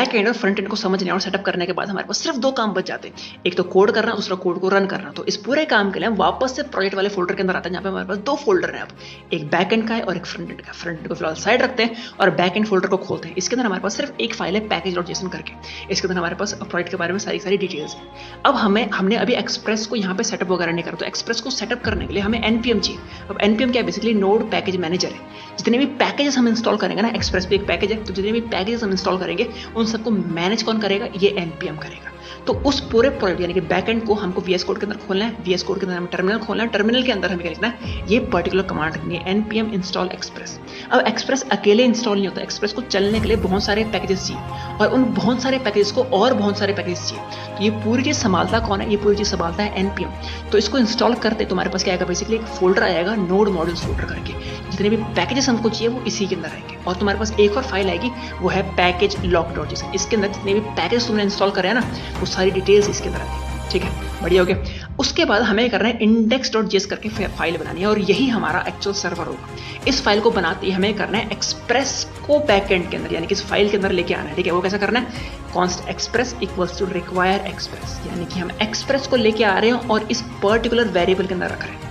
Back and और front end को समझने और सेटअप करने के बाद हमारे पास सिर्फ 2 काम बच जाते हैं, एक तो कोड करना, दूसरा कोड को रन करना। तो इस पूरे काम के लिए हम वापस से प्रोजेक्ट वाले फोल्डर के अंदर आते हैं, जहाँ पे हमारे पास 2 फोल्डर हैं, अब एक बैक एंड का है और एक फ्रंट एंड का। फ्रंट एंड को फिलहाल साइड रखते हैं और बैक एंड फोल्डर को खोलते हैं। इसके अंदर हमारे पास सिर्फ एक फाइल है पैकेज.json करके, इसके अंदर हमारे पास प्रोजेक्ट के बारे में सारी डिटेल्स है। अब हमने अभी एक्सप्रेस को यहाँ पे सेटअप वगैरह नहीं करा, तो एक्सप्रेस को सेटअप करने के लिए हमें npm चाहिए। अब npm क्या है, बेसिकली नोड पैकेज मैनेजर है। जितने भी पैकेजेस हम इंस्टॉल करेंगे ना, एक्सप्रेस पे एक पैकेज है, तो जितने भी पैकेजेस हम इंस्टॉल करेंगे उन सबको मैनेज कौन करेगा, ये npm करेगा। तो उस पूरे प्रोजेक्ट यानी कि बैकएंड को हमको VS कोड के अंदर खोलना है, VS कोड के अंदर हमें टर्मिनल खोलना है, टर्मिनल के अंदर हमें क्या लिखना है, ये पर्टिकुलर कमांड लिखनी है npm install express। अब एक्सप्रेस अकेले इंस्टॉल नहीं होता, एक्सप्रेस को चलने के लिए बहुत सारे पैकेजेस चाहिए और उन बहुत सारे पैकेजेस को और बहुत सारे पैकेजेस चाहिए। तो ये पूरी चीज़ संभालता कौन है, ये पूरी चीज़ संभालता है npm। तो इसको इंस्टॉल करते तुम्हारे पास क्या आएगा, बेसिकली एक फोल्डर आएगा नोड मॉड्यूल्स फोल्डर करके, जितने भी पैकेजेस हमको चाहिए वो इसी के अंदर आएंगे। और तुम्हारे पास एक और फाइल आएगी, वो है पैकेज log.json। इसके अंदर जितने भी पैकेज तुमने इंस्टॉल करे हैं ना, वो सारी डिटेल्स इसके अंदर आती है। ठीक है, बढ़िया हो गया। उसके बाद हमें करना है index.js करके फाइल बनानी है और यही हमारा एक्चुअल सर्वर होगा। इस फाइल को बनाते ही हमें करना है एक्सप्रेस को बैकएंड के अंदर यानी कि इस फाइल के अंदर लेके आना है। ठीक है, वो कैसा करना है, const express equals to require express, यानी कि हम एक्सप्रेस को लेके आ रहे हैं और इस पर्टिकुलर वेरिएबल के अंदर रख रहे हैं।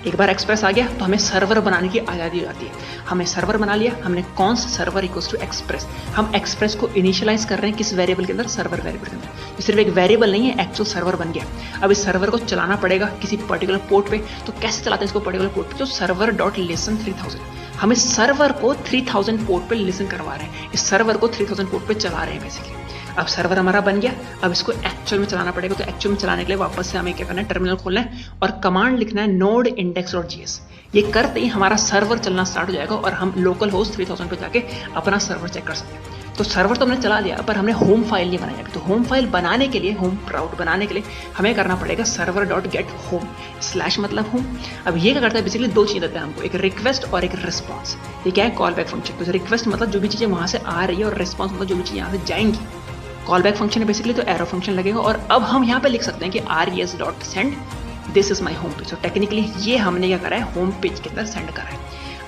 एक बार एक्सप्रेस आ गया तो हमें सर्वर बनाने की आज़ादी हो जाती है। हमने सर्वर बना लिया, हमने const server equals to express, हम एक्सप्रेस को इनिशियलाइज कर रहे हैं किस वेरिएबल के अंदर, सर्वर वेरिएबल के अंदर। तो सिर्फ एक वेरिएबल नहीं है, एक्चुअल सर्वर बन गया। अब इस सर्वर को चलाना पड़ेगा किसी पर्टिकुलर पोर्ट पे। तो कैसे चलाते हैं इसको पर्टिकुलर पोर्ट पे, तो server.listen 3000, हम इस सर्वर को 3000 पोर्ट पे लिसन करवा रहे हैं, इस सर्वर को 3000 पोर्ट पे चला रहे हैं बेसिकली। अब सर्वर हमारा बन गया, अब इसको एक्चुअल में चलाना पड़ेगा। तो एक्चुअल में चलाने के लिए वापस से हमें क्या करना है, टर्मिनल खोलना है और कमांड लिखना है node index.js। ये करते ही हमारा सर्वर चलना स्टार्ट हो जाएगा और हम लोकल होस्ट 3000 पे जाके अपना सर्वर चेक कर सकते हैं। तो सर्वर तो हमने चला लिया, पर हमने होम फाइल नहीं बनाई अभी। तो होम फाइल बनाने के लिए, होम राउट बनाने के लिए हमें करना पड़ेगा server.get_home स्लैश मतलब होम। अब ये क्या करता है, बेसिकली 2 चीज़ें देता है हमको, एक रिक्वेस्ट और एक रिस्पॉन्स। ये क्या है, कॉल बैक फंक्शन। तो रिक्वेस्ट मतलब जो भी चीज़ें वहाँ से आ रही है और रिस्पॉन्स मतलब जो भी चीज़ें यहाँ से जाएंगी। कॉल बैक फंक्शन है बेसिकली, तो एरो फंक्शन लगेगा। और अब हम यहाँ पे लिख सकते हैं कि res.send this is my home page. तो टेक्निकली ये हमने क्या करा है, होम पेज के अंदर सेंड करा है।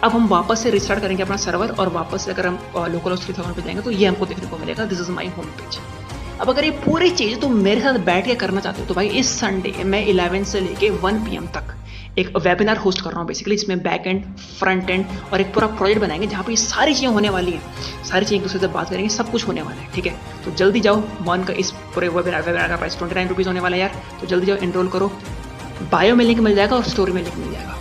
अब हम वापस से रिस्टार्ट करेंगे अपना सर्वर और वापस से अगर हम लोकल होस्ट 3000 पे जाएंगे तो ये हमको देखने को मिलेगा, this is my home page. अब अगर ये पूरी चीज़ तुम मेरे साथ बैठ के करना चाहते हो तो भाई इस संडे मैं 11 से लेके 1 PM तक एक वेबिनार होस्ट कर रहा हूँ बेसिकली। इसमें बैक एंड, फ्रंट एंड और एक पूरा प्रोजेक्ट बनाएंगे जहाँ पे ये सारी चीज़ें होने वाली हैं, सारी चीज़ें एक दूसरे से बात करेंगे, सब कुछ होने वाला है। ठीक है, तो जल्दी जाओ, वन का इस पूरे वेबिनार का प्राइस 29 रुपीज़ होने वाला है यार। तो जल्दी जाओ, एनरोल करो, बायो में लिंक मिल जाएगा और स्टोरी में लिंक मिल जाएगा।